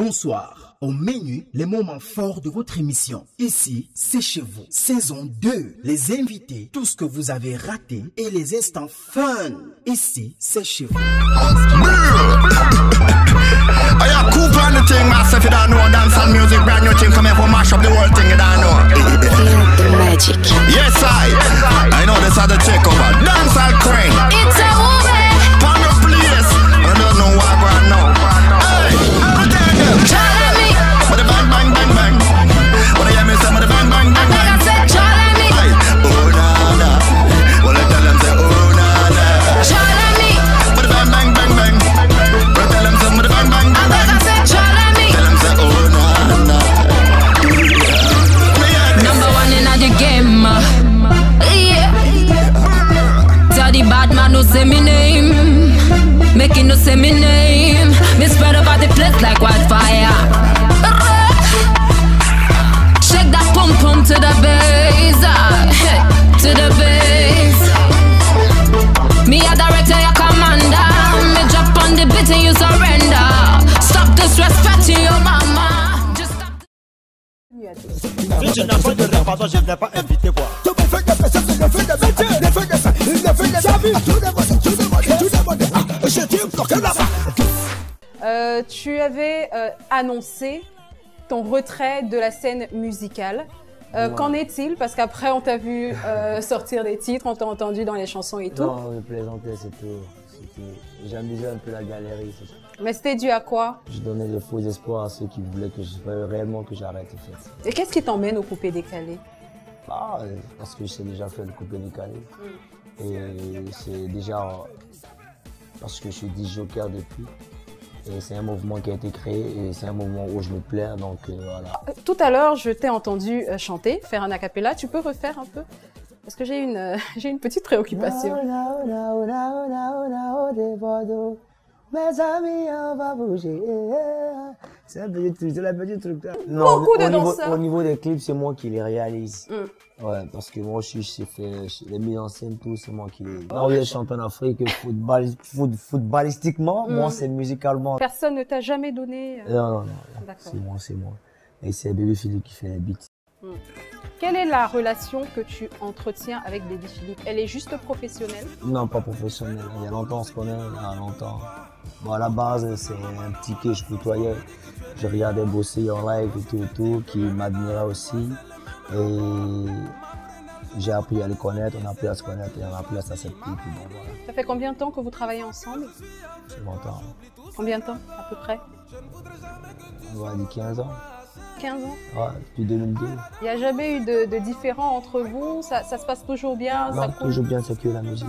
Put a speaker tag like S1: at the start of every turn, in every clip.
S1: Bonsoir. Au menu, les moments forts de votre émission. Ici, c'est chez vous. Saison 2. Les invités, tout ce que vous avez raté et les instants fun. Ici, c'est chez vous.
S2: I got cool on the thing, massive, you don't know. Dance and music, brand new thing, come here for mash up the whole thing, you don't know.
S3: Feel the magic.
S2: Yes, I know this are the takeover. Dance all crane.
S3: It's a woman.
S2: Pound the place. I don't know what I got now. Hey, I'm telling them.
S3: Try me.
S2: With the bang, bang, bang, bang. What I hear me say, with the bang, bang, bang, bang.
S3: I said, try me.
S2: Hey, oh, nah, nah. Well, I tell them, say, oh, nah, nah.
S3: Try me.
S2: With the bang, bang, bang, bang. Well, I tell them, say, with the bang, bang, bang, bang.
S3: I said, try me.
S2: Tell them, say, oh, nah, nah.
S3: Number one in the game. Yeah. Tell the bad man no say me name. Making no say me name. Me spread about the place like wildfire. Shake that pum pum to the base. To the base. Me a director, your commander. Me drop on the beat and you surrender. Stop disrespecting your mama. Just stop.
S4: Si tu n'as pas de rêve, pardon, je ne viens pas inviter quoi.
S5: Tu avais annoncé ton retrait de la scène musicale. Qu'en est-il? Parce qu'après, on t'a vu sortir des titres, on t'a entendu dans les chansons et tout.
S6: Non, je plaisantais, c'est tout. J'amusais un peu la galerie, c'est ça.
S5: Mais c'était dû à quoi?
S6: Je donnais de faux espoirs à ceux qui voulaient que réellement que j'arrête de faire ça.
S5: Et qu'est-ce qui t'emmène au coupé décalé?
S6: Parce que j'ai déjà fait le coupé décalé. Et c'est déjà parce que je suis disjockey depuis. Et c'est un mouvement qui a été créé et c'est un mouvement où je me plais, donc voilà.
S5: Tout à l'heure, je t'ai entendu chanter, faire un a cappella. Tu peux refaire un peu? Parce que j'ai une petite préoccupation.
S6: Mes amis, on va bouger. C'est un petit truc, c'est un petit truc.
S5: Beaucoup de danseurs.
S6: Au niveau des clips, c'est moi qui les réalise. Ouais, parce que moi, j'ai fait les mises en scène, tout, c'est moi qui les... Moi, je chante en Afrique, footballistiquement, moi, c'est musicalement.
S5: Personne ne t'a jamais donné...
S6: Non. C'est moi. Et c'est Baby Philippe qui fait les beats.
S5: Quelle est la relation que tu entretiens avec Baby Philippe? Elle est juste professionnelle?
S6: Non, pas professionnelle. Il y a longtemps, on se connaît, il y a longtemps. Bon, à la base, c'est un petit que je côtoyais. Je regardais bosser en live et tout, qui m'admirait aussi. Et j'ai appris à le connaître, on a appris à se connaître et on a appris à s'accepter. Bon, voilà.
S5: Ça fait combien de temps que vous travaillez ensemble?
S6: C'est longtemps.
S5: Combien de temps, à peu près?
S6: On va dire 15 ans.
S5: 15 ans?
S6: Ouais, depuis 2002.
S5: Il n'y a jamais eu de différends entre vous? Ça se passe toujours bien?
S6: Non, toujours bien, c'est que la musique.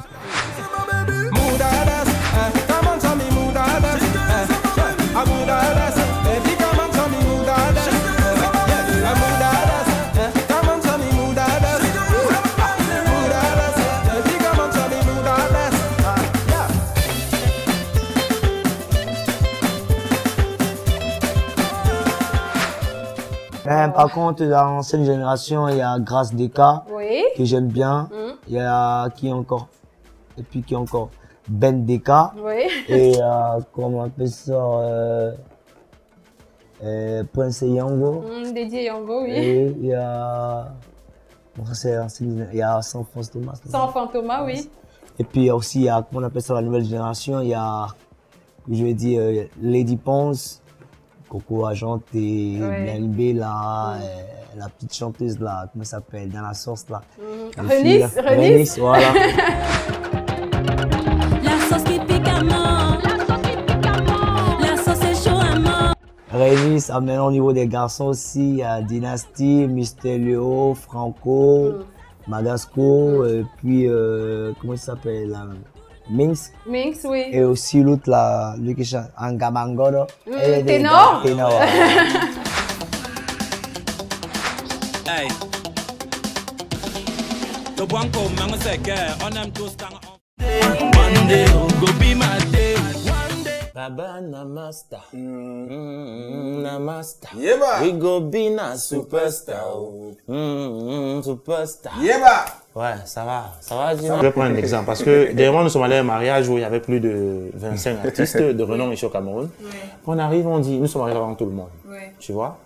S6: Par contre, dans l'ancienne génération, il y a Grâce Deka, que j'aime bien. Il y a qui encore? Et puis qui encore? Ben Deka. Et comment on appelle ça? Prince Yango.
S5: Dédié Yango, oui.
S6: Et il y a... il y a Sans Thomas.
S5: Sans Thomas, oui.
S6: Et puis aussi, il y a, comment on appelle ça, la nouvelle génération, il y a, je vais dire, Lady Ponce. Coco a chanté, Bien là, la petite chanteuse là, comment ça s'appelle, dans la sauce là. Renis, voilà.
S3: La sauce qui pique à mort. La sauce est chaud à mort.
S6: Renis, maintenant au niveau des garçons aussi, il y a Dynasty, Mister Léo, Franco, Magasco, et puis, comment il s'appelle là? Minx,
S5: oui.
S6: Et aussi l'autre là, lui qui chante Angamangoro.
S5: Ténor.
S7: Hey. The one go man say on them two stand one day go be my day. Baba Namasta.
S8: master.
S9: Yeba.
S8: We go be na superstar. Superstar.
S9: Yeba.
S8: Ouais, ça va. Je vais prendre un exemple parce que dernièrement nous sommes allés à un mariage où il y avait plus de 25 artistes de renom ici au Cameroun. Ouais. On arrive, on dit, nous sommes arrivés avant tout le monde. Ouais. Tu vois?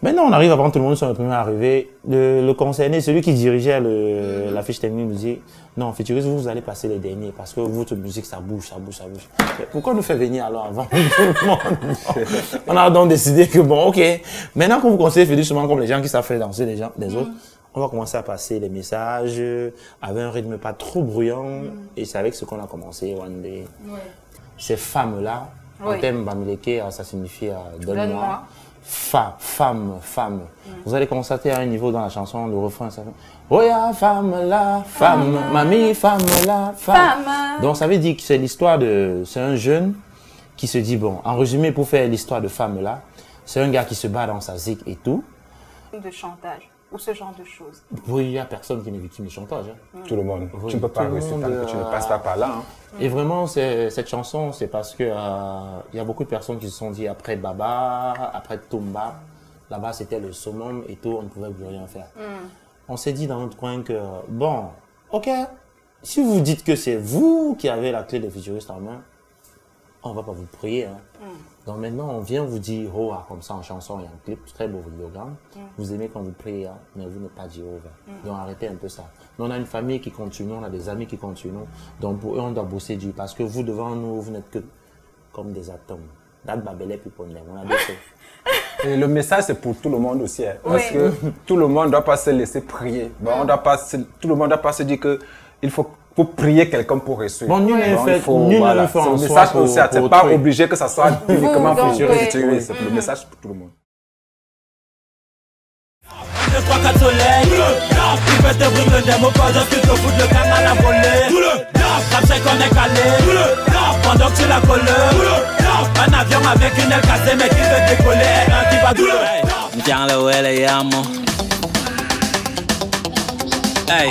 S8: Maintenant, on arrive avant tout le monde, nous sommes les premiers arrivés. Le concerné, celui qui dirigeait la fiche technique nous dit, non, futuriste, vous allez passer les derniers parce que votre musique, ça bouge. Mais pourquoi nous faire venir alors avant tout le monde? On a donc décidé que bon, ok, maintenant qu'on vous conseille de faire justement comme les gens qui savent faire danser les autres, on va commencer à passer les messages avec un rythme pas trop bruyant et c'est avec ce qu'on a commencé one day. Ouais. Ces femmes-là, en termes bamileke, ça signifie donne-moi. Femme. Vous allez constater à un niveau dans la chanson, le refrain, ça fait oh ya femme là, femme, mamie, femme là, femme. Donc ça veut dire que c'est l'histoire c'est un jeune qui se dit bon, en résumé pour faire l'histoire de femme là, c'est un gars qui se bat dans sa zik et tout.
S5: De chantage ou ce genre de choses.
S8: Oui, il n'y a personne qui n'est victime de chantage. Hein.
S9: Tout le monde. Oui, tu ne peux pas rester tant que tu ne passes pas par là. Hein.
S8: Et vraiment, cette chanson, c'est parce que y a beaucoup de personnes qui se sont dit après Baba, après Toumba, là-bas c'était le summum et tout, on ne pouvait plus rien faire. On s'est dit dans notre coin que, bon, ok, si vous dites que c'est vous qui avez la clé des futuristes en main, on ne va pas vous prier. Hein. Donc maintenant, on vient vous dire Hoa comme ça en chanson et en clip, très beau vidéogramme. Vous aimez quand vous priez, hein, mais vous n'êtes pas Jéhovah. Donc arrêtez un peu ça. Mais on a une famille qui continue, on a des amis qui continuent. Donc pour eux, on doit bosser dur parce que vous, devant nous, vous n'êtes que comme des atomes.
S9: Et le message, c'est pour tout le monde aussi. Hein, parce que tout le monde ne doit pas se laisser prier. Bon, tout le monde ne doit pas se dire qu'il faut prier quelqu'un pour réussir.
S8: Bon, nul n'est fait en
S9: soi. C'est pas obligé que ça soit uniquement futuriste. C'est le message pour tout le monde.
S7: 2, 3, 4 soleils. Tu peux te brûler le démo pendant que tu te fous le gang à la volée. Comme c'est qu'on est calé. Pendant que tu la colles. Un avion avec une aile cassée mais qui veut décoller. Un qui va douler. Tiens le ouais les yamo. Hey.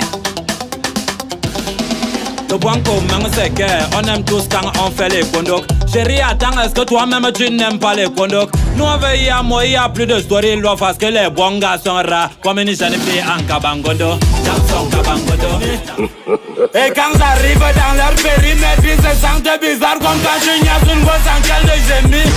S7: Le bon commun c'est qu'on aime tous quand on fait les condocs. Chérie, attends, est-ce que toi-même tu n'aimes pas les condocs? Nous on veut y a moi, il y a plus de story, l'offre parce que les bons gars sont rares. Comme une jeune fille en cabangodo. Chanson cabangodo. Et quand j'arrive dans leur périmètre, ils se sentent bizarre comme quand je niaise une grosse enquête de génie.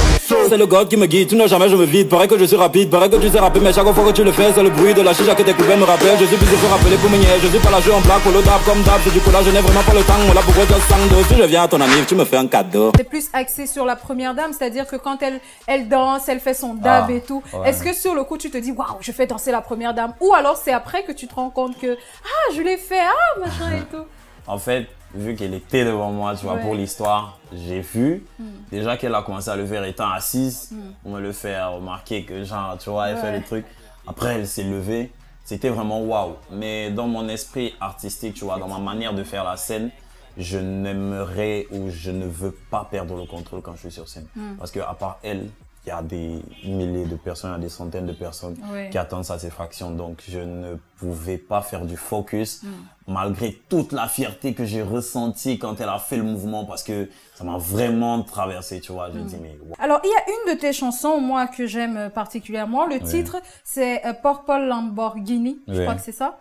S7: C'est le God qui me guide, tu n'as jamais je me vide. Paraît que je suis rapide, paraît que tu sais rapper, mais chaque fois que tu le fais, c'est le bruit de la chicha que tes couvées me rappellent. Je suis plus de rappeler pour me nier, je suis pas la jeu en plaque, pour le dab comme dab. C'est du coup là, je n'ai vraiment pas le temps, on l'a pourquoi de sang d'eau. Si je viens à ton ami, tu me fais un cadeau.
S5: C'est plus axé sur la première dame, c'est-à-dire que quand elle danse, elle fait son dab et tout. Ouais. Est-ce que sur le coup, tu te dis, waouh, je fais danser la première dame? Ou alors c'est après que tu te rends compte que, ah, je l'ai fait, ah, machin et tout.
S10: En fait, vu qu'elle était devant moi, tu vois, pour l'histoire, j'ai vu déjà qu'elle a commencé à le faire étant assise. On me le fait remarquer que genre, tu vois, elle fait le truc. Après, elle s'est levée. C'était vraiment waouh. Mais dans mon esprit artistique, tu vois, dans ma manière de faire la scène, je n'aimerais ou je ne veux pas perdre le contrôle quand je suis sur scène. Parce qu'à part elle, il y a des milliers de personnes, il y a des centaines de personnes qui attendent satisfaction. Donc, je ne pouvais pas faire du focus malgré toute la fierté que j'ai ressentie quand elle a fait le mouvement parce que ça m'a vraiment traversé, tu vois. Je dis, mais wow.
S5: Alors, il y a une de tes chansons, moi, que j'aime particulièrement. Le titre, c'est Purple Lamborghini. Je crois que c'est ça.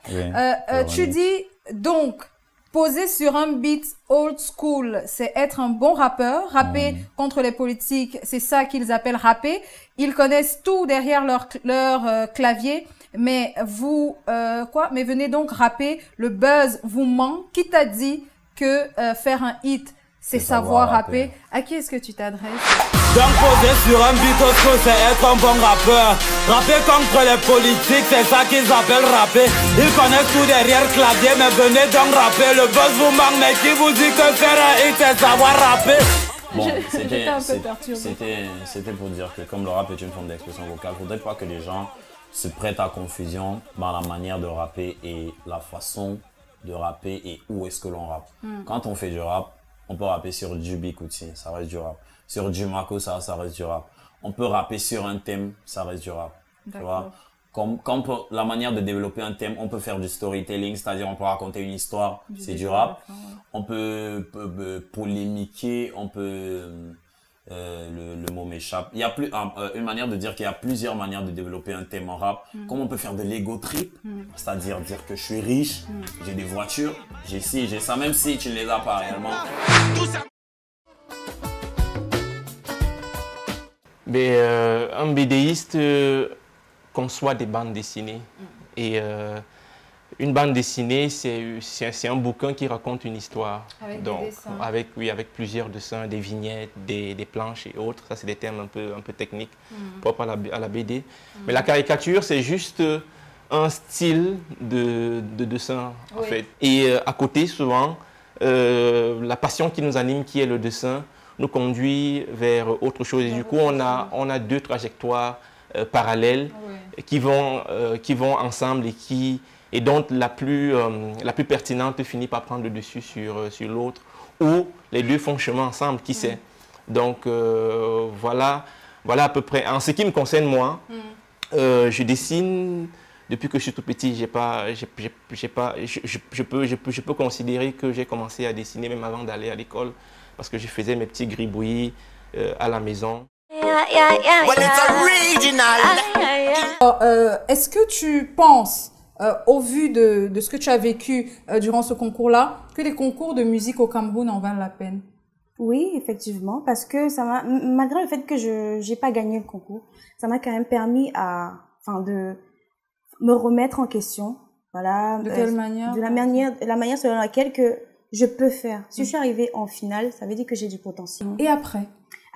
S5: Tu dis, donc, poser sur un beat old school, c'est être un bon rappeur. Rapper contre les politiques, c'est ça qu'ils appellent rapper. Ils connaissent tout derrière leur clavier. Mais vous, mais venez donc rapper. Le buzz vous manque. Qui t'a dit que faire un hit, c'est savoir rapper? À qui est-ce que tu t'adresses?
S7: Donc poser sur un beat old school, c'est être un bon rappeur. Rapper contre les politiques, c'est ça qu'ils appellent rapper. Ils connaissent tout derrière clavier, mais venez donc rapper. Le buzz vous manque, mais qui vous dit que faire un hit, c'est savoir rapper?
S10: Bon, c'était pour dire que comme le rap est une forme d'expression vocale, il ne faudrait pas que les gens se prêtent à confusion dans la manière de rapper et la façon de rapper et où est-ce que l'on rappe. Quand on fait du rap, on peut rapper sur du Bikuti, ça reste du rap. Sur du Makossa, ça reste du rap. On peut rapper sur un thème, ça reste du rap. Tu vois? Comme la manière de développer un thème, on peut faire du storytelling, c'est-à-dire on peut raconter une histoire, c'est du rap. On peut polémiquer, on peut le mot m'échappe. Il y a plus une manière de dire qu'il y a plusieurs manières de développer un thème en rap. Comme on peut faire de l'ego trip, c'est-à-dire dire que je suis riche, j'ai des voitures, j'ai ci, j'ai ça, même si tu ne les as pas réellement.
S11: Mais un BDiste conçoit des bandes dessinées. Et une bande dessinée, c'est un bouquin qui raconte une histoire. Avec des dessins. Avec plusieurs dessins, des vignettes, des planches et autres. Ça, c'est des termes un peu techniques propres à la BD. Mais la caricature, c'est juste un style de dessin, en fait. Et à côté, souvent, la passion qui nous anime, qui est le dessin, nous conduit vers autre chose. Et du coup, on a deux trajectoires parallèles qui vont ensemble et dont la plus pertinente finit par prendre le dessus sur l'autre, ou les deux font chemin ensemble, qui sait. Donc voilà à peu près. En ce qui me concerne, moi, je dessine depuis que je suis tout petit. Je peux considérer que j'ai commencé à dessiner même avant d'aller à l'école, parce que je faisais mes petits gribouillis à la maison.
S5: Est-ce que tu penses, au vu de ce que tu as vécu durant ce concours-là, que les concours de musique au Cameroun en valent la peine?
S12: Oui, effectivement, parce que ça m'a, malgré le fait que je n'ai pas gagné le concours, ça m'a quand même permis de me remettre en question. Voilà.
S5: De quelle manière?
S12: De la manière selon laquelle que je peux faire. Si je suis arrivée en finale, ça veut dire que j'ai du potentiel.
S5: Et après?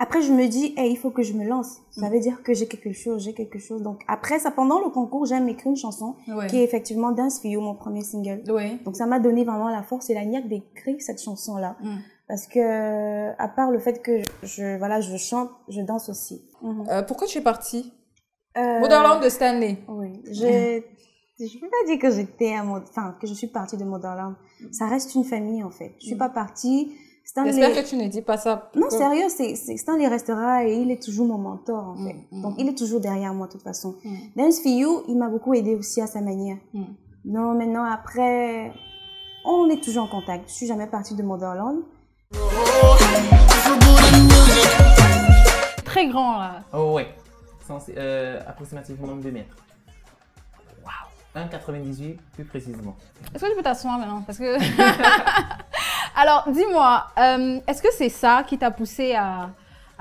S12: Après, je me dis, hey, il faut que je me lance. Ça veut dire que j'ai quelque chose. Donc, après ça, pendant le concours, j'aime écrire une chanson qui est effectivement Dance for You, mon premier single. Donc, ça m'a donné vraiment la force et la niaque d'écrire cette chanson-là. Parce que, à part le fait que je chante, je danse aussi.
S5: Pourquoi tu es partie? Motherland de Stanley.
S12: Oui. Je peux pas dire que que je suis partie de Motherland. Ça reste une famille, en fait. Je suis pas partie.
S5: J'espère que tu ne dis pas ça.
S12: Non, sérieux, Stanley restera et il est toujours mon mentor, en fait. Donc, il est toujours derrière moi, de toute façon. Dance for You, il m'a beaucoup aidé aussi à sa manière. Non, maintenant, après, on est toujours en contact. Je suis jamais partie de Motherland.
S5: Très grand, là.
S13: Oh, ouais. Approximativement 2 mètres. Waouh. 1,98 plus précisément.
S5: Est-ce que tu peux t'asseoir maintenant? Parce que... Alors, dis-moi, est-ce que c'est ça qui t'a poussé à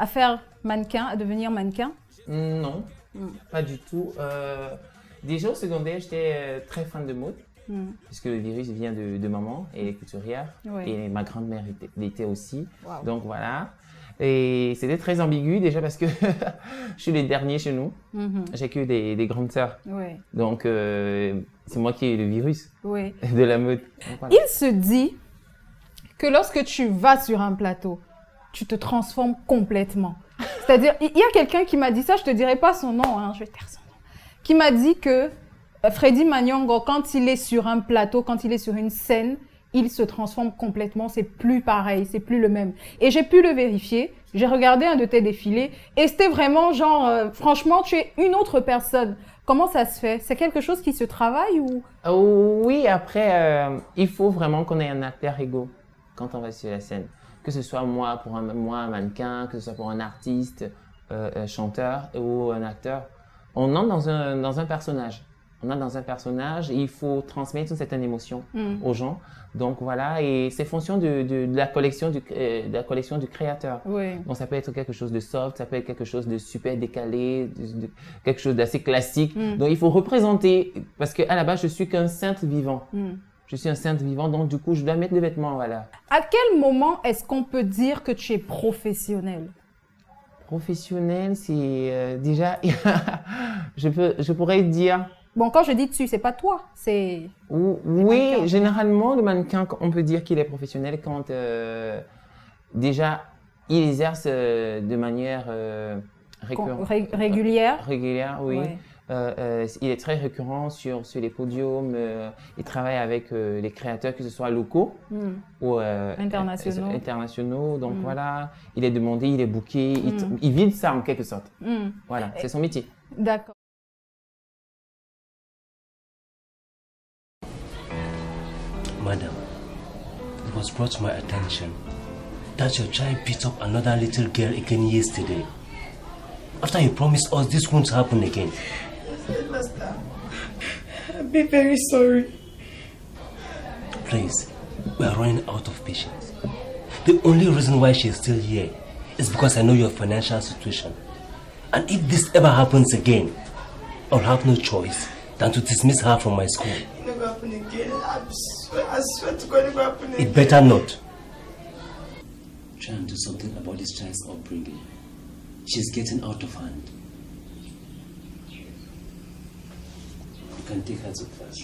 S5: faire mannequin, à devenir mannequin?
S13: Non, pas du tout. Déjà au secondaire, j'étais très fan de mode, puisque le virus vient de maman, elle est couturière, et ma grand-mère l'était aussi. Wow. Donc voilà. Et c'était très ambigu déjà parce que je suis le dernier chez nous. J'ai que des grandes sœurs. Donc c'est moi qui ai le virus de la mode. Voilà.
S5: Il se dit que lorsque tu vas sur un plateau, tu te transformes complètement. C'est-à-dire, il y a quelqu'un qui m'a dit ça, je te dirai pas son nom, hein, je vais taire son nom, qui m'a dit que Freddy Magnongo, quand il est sur un plateau, quand il est sur une scène, il se transforme complètement, c'est plus pareil, c'est plus le même. Et j'ai pu le vérifier, j'ai regardé un de tes défilés, et c'était vraiment genre, franchement, tu es une autre personne. Comment ça se fait? C'est quelque chose qui se travaille ou?
S13: Oui, après, il faut vraiment qu'on ait un alter ego quand on va sur la scène. Que ce soit moi, un mannequin, que ce soit pour un artiste, chanteur ou un acteur. On entre dans un personnage. On entre dans un personnage et il faut transmettre une certaine émotion aux gens. Donc voilà, et c'est fonction de la collection du créateur. Donc ça peut être quelque chose de soft, ça peut être quelque chose de super décalé, quelque chose d'assez classique. Donc il faut représenter, parce qu'à la base, je suis qu'un saint vivant. Je suis un saint vivant, donc du coup, je dois mettre des vêtements, voilà.
S5: À quel moment est-ce qu'on peut dire que tu es professionnel?
S13: Professionnel, c'est déjà, je pourrais dire...
S5: Bon, quand je dis tu, c'est pas toi, c'est...
S13: Oui, généralement, le mannequin, on peut dire qu'il est professionnel quand déjà, il exerce de manière
S5: régulière.
S13: Régulière, oui. Il est très récurrent sur les podiums. Il travaille avec les créateurs, que ce soit locaux ou internationaux. Donc voilà, il est demandé, il est booké, il vide ça en quelque sorte. Voilà, c'est son métier.
S5: D'accord.
S14: Madam, it was brought to my attention that your child beat up another little girl again yesterday. After you promised us this won't happen again.
S15: Master, I'll be very sorry.
S14: Please, we are running out of patience. The only reason why she is still here is because I know your financial situation. And if this ever happens again, I'll have no choice than to dismiss her from my school.
S15: It never happen again. I swear to God, it never happen again.
S14: It better not. Try and do something about this child's upbringing. She's getting out of hand. You can take her to class.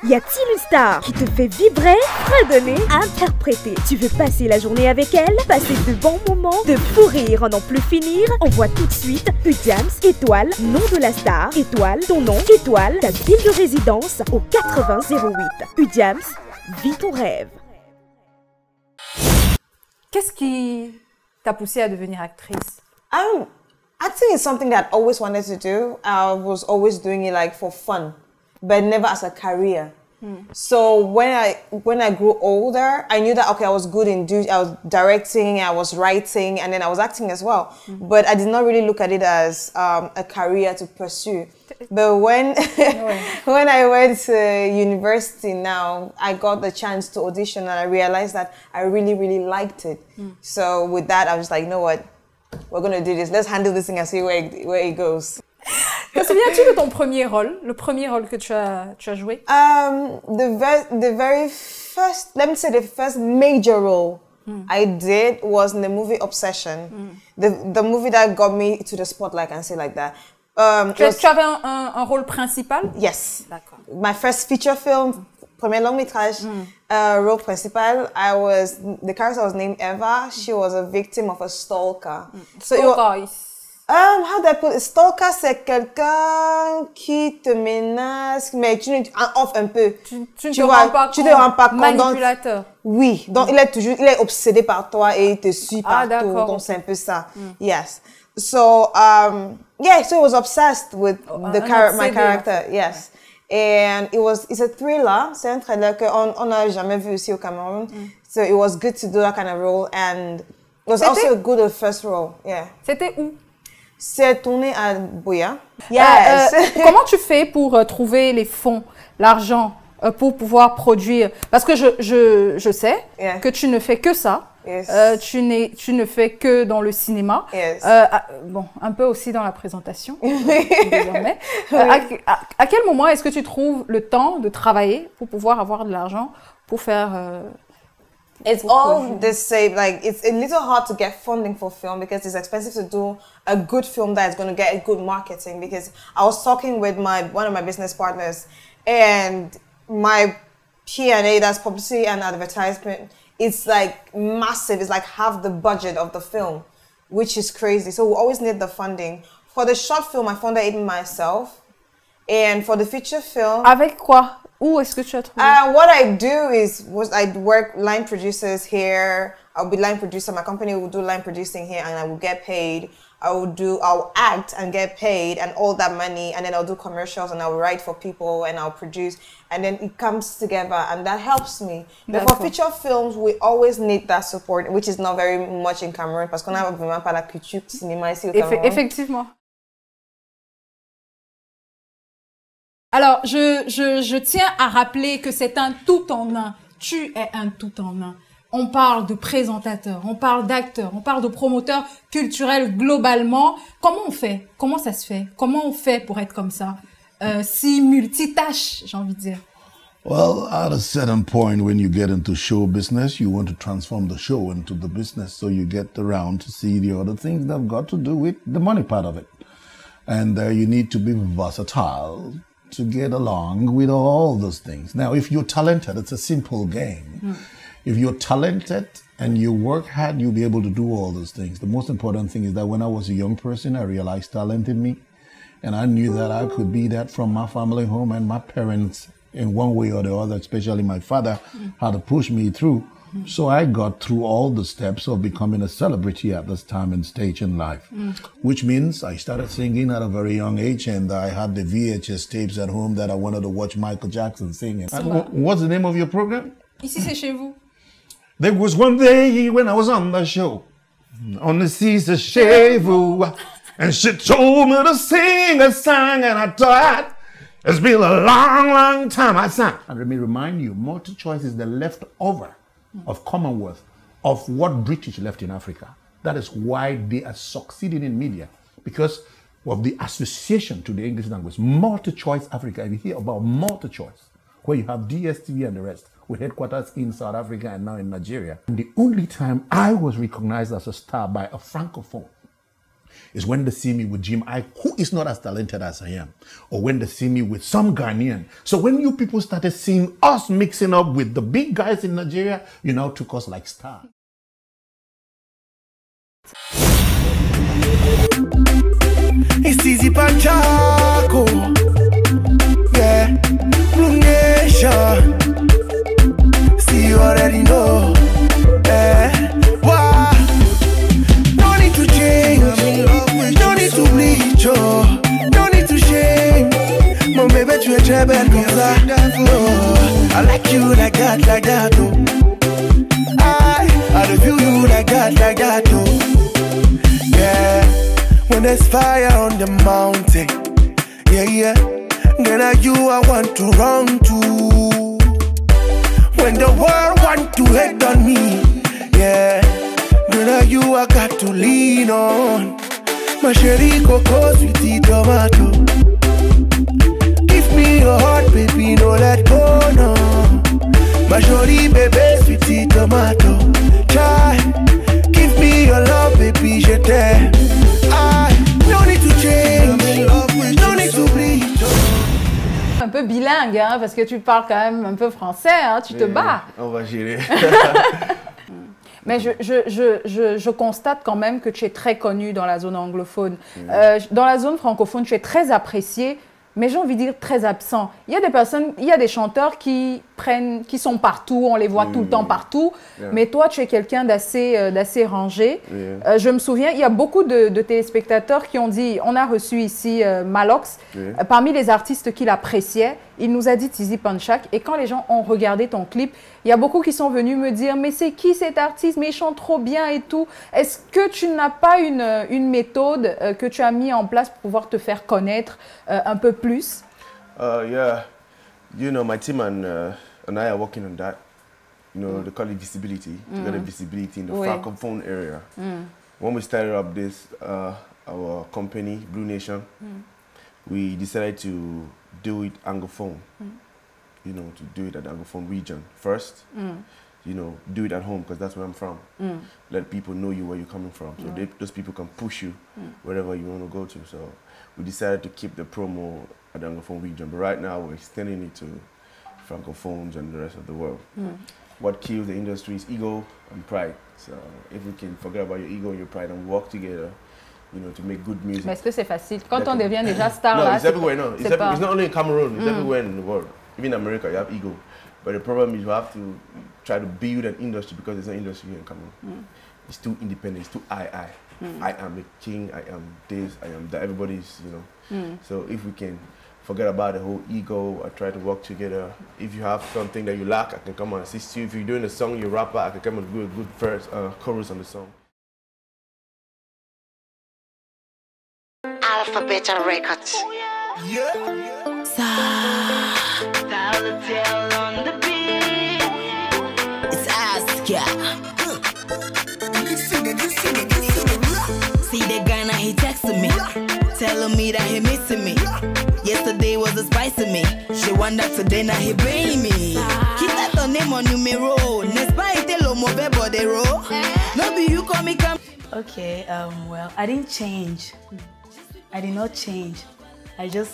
S16: Y a-t-il une star qui te fait vibrer, fredonner, interpréter? Tu veux passer la journée avec elle, passer de bons moments, de fou rire en n'en plus finir? Envoie tout de suite Udiams, étoile, nom de la star, étoile, ton nom, étoile, ta ville de résidence au 8008. Udiams, vis ton rêve.
S5: Qu'est-ce qui t'a poussé à devenir actrice?
S17: I think it's something that I always wanted to do. I was always doing it like for fun, but never as a career. So when I grew older, I knew that okay, I was good in I was directing, I was writing, and then I was acting as well. But I did not really look at it as a career to pursue. But when when I went to university now, I got the chance to audition, and I realized that I really liked it. So with that, I was like, you know what, we're gonna do this. Let's handle this thing and see where it goes.
S5: Te souviens-tu de ton premier rôle, le premier rôle que tu as joué?
S17: The very first, let me say, the first major role I did was in the movie Obsession, the movie that got me to the spotlight, and say like that.
S5: Tu avais un rôle principal?
S17: Yes.
S5: D'accord.
S17: My first feature film, premier long métrage, role principal. The character was named Eva. She was a victim of a stalker. How do I put it? Stalker, c'est quelqu'un qui te menace, mais tu off un peu.
S5: Tu te rends pas compte.
S17: Tu te rends pas compte.
S5: Manipulateur.
S17: Oui, donc il est obsédé par toi et il te suit partout. Donc c'est un peu ça. Yes. So so he was obsessed with my character. Yes. And it's a thriller. C'est un thriller qu'on n'a jamais vu ici au Cameroun. So it was good to do that kind of role, and it was also a good first role. Yeah.
S5: C'était où?
S17: C'est tourné à Buea. Yes.
S5: Comment tu fais pour trouver les fonds, l'argent, pour pouvoir produire? Parce que je sais que tu ne fais que ça.
S17: Yes.
S5: Tu ne fais que dans le cinéma.
S17: Yes.
S5: Bon, un peu aussi dans la présentation. Désormais. À quel moment est-ce que tu trouves le temps de travailler pour pouvoir avoir de l'argent pour faire...
S17: It's all the same. Like, it's a little hard to get funding for film because it's expensive to do a good film that is going to get a good marketing. Because I was talking with one of my business partners, and my P&A, that's publicity and advertisement, it's like massive. It's like half the budget of the film, which is crazy. So we always need the funding. For the short film, I funded it myself. And for the feature film...
S5: Avec quoi? Où est-ce que tu as trouvé?
S17: What I do is I work line producers here. I'll be line producer. My company will do line producing here, and I will get paid. I'll act and get paid, and all that money, and then I'll do commercials, and I'll write for people, and I'll produce, and then it comes together, and that helps me. But for feature films, we always need that support, which is not very much in Cameroon, parce qu'on a vraiment pas la culture cinéma ici au Cameroun.
S5: Effectivement. Alors, je tiens à rappeler que c'est un tout en un. Tu es un tout en un. On parle de présentateur, on parle d'acteur, on parle de promoteur culturel globalement. Comment on fait? Comment ça se fait? Comment on fait pour être comme ça? Si multitâche, j'ai envie de dire.
S18: Well, at a certain point when you get into show business, you want to transform the show into the business. So you get around to see the other things that have got to do with the money part of it. And you need to be versatile to get along with all those things. Now, if you're talented, it's a simple game. If you're talented and you work hard, you'll be able to do all those things. The most important thing is that when I was a young person, I realized talent in me. And I knew that I could be that from my family home, and my parents in one way or the other, especially my father had to push me through. So I got through all the steps of becoming a celebrity at this time and stage in life, which means I started singing at a very young age, and I had the VHS tapes at home that I wanted to watch Michael Jackson singing. What's the name of your program?
S5: Ici, c'est chez vous.
S18: There was one day when I was on the show, on the seas of chez vous, and she told me to sing a song, and I thought, it's been a long, long time I sang. And let me remind you, multi-choice is the leftover of Commonwealth, of what British left in Africa. That is why they are succeeding in media, because of the association to the English language. Multi-choice Africa, if you hear about multi-choice, where you have DSTV and the rest, with headquarters in South Africa and now in Nigeria. And the only time I was recognized as a star by a francophone is when they see me with Jim Iyke, who is not as talented as I am, or when they see me with some Ghanaian. So when you people started seeing us mixing up with the big guys in Nigeria, you now took us like stars.
S15: It's easy Panchaco, yeah, Blue Nation. See, you already know, wow. No need to change, no need to bleach, oh, no need to shame. Mon bébé, tu es très belle comme ça, oh. I like you like that, oh. I review you like that, oh. Yeah, when there's fire on the mountain, yeah, then are you I want to run to. When the world want to hate on me, yeah, then are you I got to lean on. My cherry coco, sweetie tomato. Give me your heart, baby, no let go, no. My jolie baby, sweetie tomato. Try, give me your love, baby, je t'aime. No need to change, no need to bleed.
S5: Un peu bilingue, hein, parce que tu parles quand même un peu français, hein, tu te bats.
S8: On va gérer.
S5: Mais je constate quand même que tu es très connu dans la zone anglophone. Dans la zone francophone, tu es très apprécié, mais j'ai envie de dire très absent. Il y a des personnes, il y a des chanteurs qui sont partout, on les voit tout le temps partout, mais toi, tu es quelqu'un d'assez rangé. Je me souviens, il y a beaucoup de téléspectateurs qui ont dit, on a reçu ici Malox, parmi les artistes qu'il appréciait, il nous a dit Tizi Panchak, et quand les gens ont regardé ton clip, il y a beaucoup qui sont venus me dire, mais c'est qui cet artiste, mais il chante trop bien et tout. Est-ce que tu n'as pas une méthode que tu as mis en place pour pouvoir te faire connaître un peu plus?
S19: Yeah, you know, my team and I are working on that. You know, they call it visibility, to get a visibility in the francophone area. When we started up this, our company, Blue Nation, we decided to do it Anglophone. You know, to do it at the Anglophone region first. You know, do it at home because that's where I'm from. Let people know you where you're coming from, so those people can push you wherever you want to go to. So we decided to keep the promo at the Anglophone region, but right now we're extending it to Francophones and the rest of the world. What kills the industry is ego and pride. So if we can forget about your ego and your pride and work together, you know, to make good music.
S5: Mais est-ce que c'est facile? Quand on devient déjà star,
S19: no,
S5: là,
S19: it's everywhere. No, it's not only in Cameroon. It's everywhere in the world. Even in America, you have ego. But the problem is you have to try to build an industry because there's no industry here in Cameroon. It's too independent. It's too I am the king. I am this. I am that. Everybody's, you know. So if we can forget about the whole ego, I try to work together. If you have something that you lack, I can come and assist you. If you're doing a song, you're a rapper, I can come and do a good first chorus on the song.
S15: Alphabet Records. On the beat. It's Aska. See the guy now, he texting me, telling me that he missing me. Yesterday was a spice to me. She wonder today now he bring me. Keep that the name on numero. Nespa itelo move body roll. No be you call me come.
S20: Okay, well, I didn't change. I did not change. I just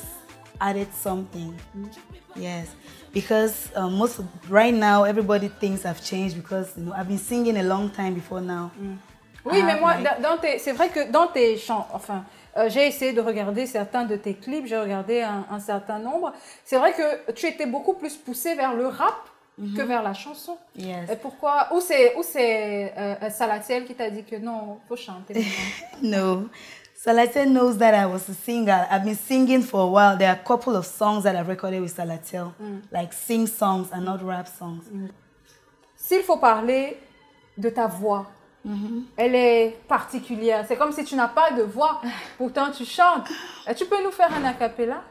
S20: added something. Yes, because right now everybody thinks I've changed because you know I've been singing a long time before now.
S5: Oui, mais moi, c'est vrai que dans tes chants, enfin, j'ai essayé de regarder certains de tes clips, j'ai regardé un certain nombre. C'est vrai que tu étais beaucoup plus poussée vers le rap que vers la chanson.
S20: Yes.
S5: Et pourquoi? Ou c'est Salatiel qui t'a dit que non, faut chanter.
S20: No. Salatiel knows that I was a singer. I've been singing for a while. There are a couple of songs that I've recorded with Salatiel, like sing songs and not rap songs.
S5: S'il faut parler de ta voix, elle est particulière. C'est comme si tu n'as pas de voix, pourtant tu chantes. Tu peux nous faire un a cappella?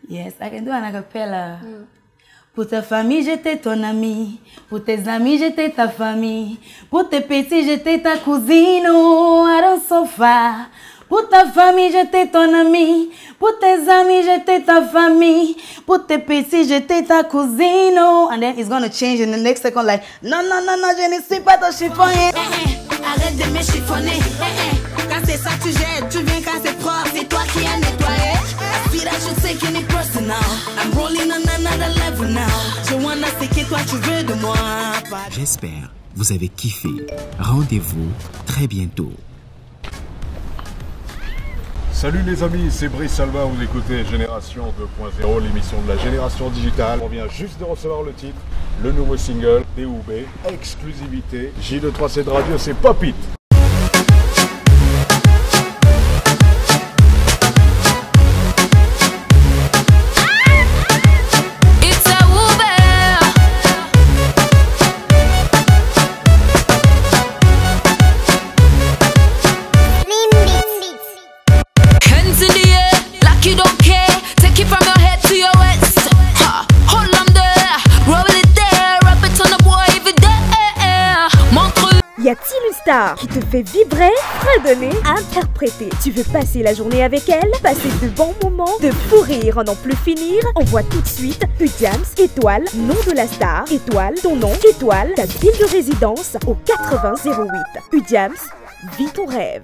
S20: Yes, I can do an a cappella. Pour ta famille, j'étais ton ami. Pour tes amis, j'étais ta famille. Pour tes petits, j'étais ta cousine. Oh, I don't so far. Pour ta famille, j'étais ton ami. Pour tes amis, j'étais ta famille. Pour tes petits, j'étais ta cousine. Oh. And then it's gonna change in the next second like, non, non, non, non, je ne suis pas ton chiffonnier.
S21: Arrête de me chiffonner. Quand c'est ça tu jettes, tu viens quand c'est propre. C'est toi qui as nettoyé. I feel that you're taking it personal. I'm rolling on another level now. Je wanna c'est que toi tu veux de moi.
S1: J'espère vous avez kiffé. Rendez-vous très bientôt.
S22: Salut les amis, c'est Brice Alba, vous écoutez Génération 2.0, l'émission de la génération digitale. On vient juste de recevoir le titre, le nouveau single, DOB, exclusivité, J23C de radio, c'est Pop It.
S16: Y a-t-il une star qui te fait vibrer, fredonner, interpréter? Tu veux passer la journée avec elle? Passer de bons moments, de fou rire en n'en plus finir? Envoie tout de suite Udiams, étoile, nom de la star, étoile, ton nom, étoile, ta ville de résidence au 8008. Udiams, vis ton rêve.